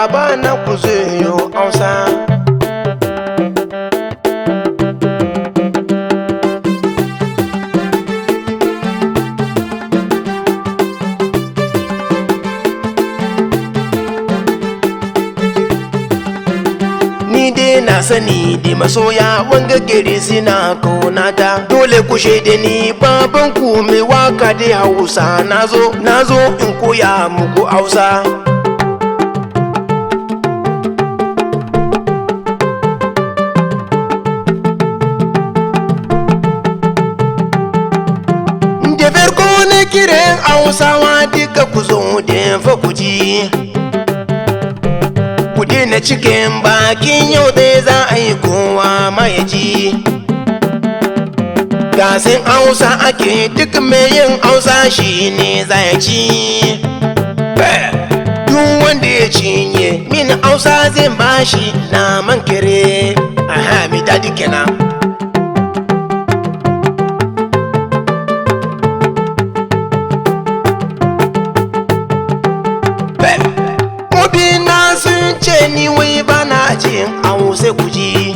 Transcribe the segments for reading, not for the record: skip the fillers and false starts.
baba na ku zo yo Hausa. Ni dai na sani da masoya wanga gari sina kaunata, dole ku shaide ni baban ku mai waka da Hausa. Nazo in koya muku Hausa. Da farko na kiran Hausawa duka ku zo da fa ku ji. Ku daina cikin bakin yau dai za a yi kowa ma ya ji. Gasin Hausa ake duk mai yin Hausa shi ne za ya ci. Duk wanda ya cinye min Hausa zai bashi na man kere. Aha, mi dadi kenan. Obinna sun ce ni wai bana jin Hausa ku ji.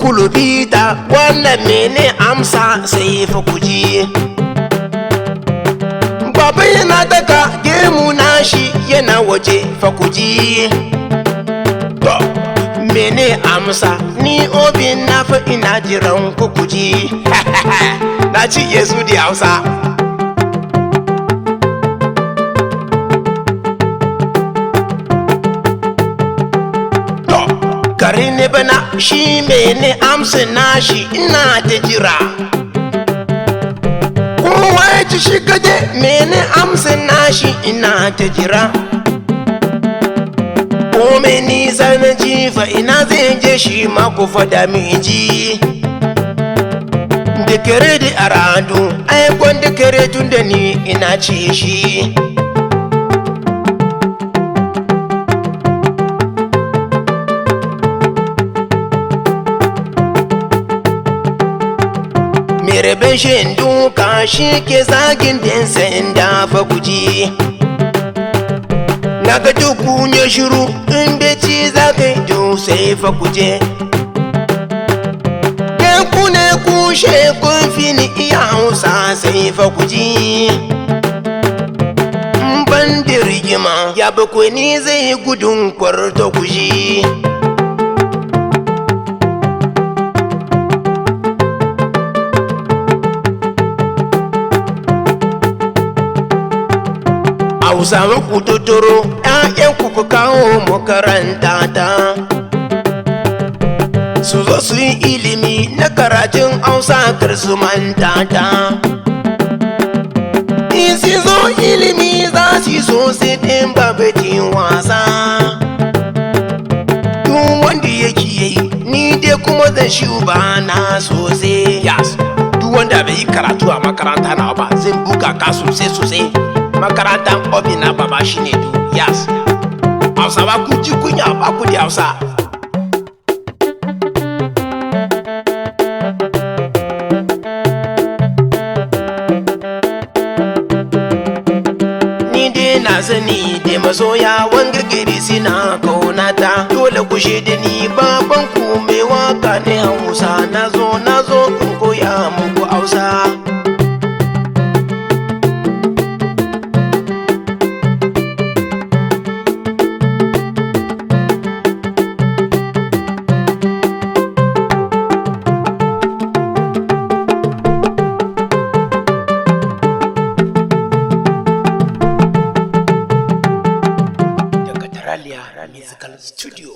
Kulu bita wannan mene amsa sai fa ku ji. Baba yana daga gemu nashi yana waje fa ku ji. Mene amsa ni Obinna fa ina jiran ku ku ji. Na ci Yesu da Hausa. Kare ne bana shi mene amsa nashi ina ta jira. Kowa ya ci shi gaje mene amsa nashi ina ta jira. Kome nisa na jifa ina zai je shi ma ku fada mi ji. Da kare da aradu ai gwanda kare tun da ni ina ci shi. Rabin shin duka shi ke zagin din sanda fa ku ji. Naga duku ne shiru in beci za ka yi sai fa ku je. Dan ku ne kushe kun fi ni iya Hausa sai fa ku ji. Ban da rigima ya bakwai ni zai gudun kwarto ku ji. Hausawa ku tuturo ‘ya'yanku ku kawo makaranta ta. Su zo su yi ilimi na karatun Hausa kar su manta ta. In su zo ilimi za su yi sosai ɗin babatin wasa. Duk wanda yake yi ni dai kuma zan shi ba na sosai. Yes. Duk wanda bai yi karatu a makaranta na ba zan buga ka sosai. Makarantar Obinna baba CHAINEDU. Yes. Hausawa ku ji kunya ba ku da Hausa. Ni dai na sani da masoya wanga gari sina kaunata, dole ku shaida ni baban ku mai waka ne Hausa. Nazo in koya muku Hausa. Wakar Taraliya Musical Studio.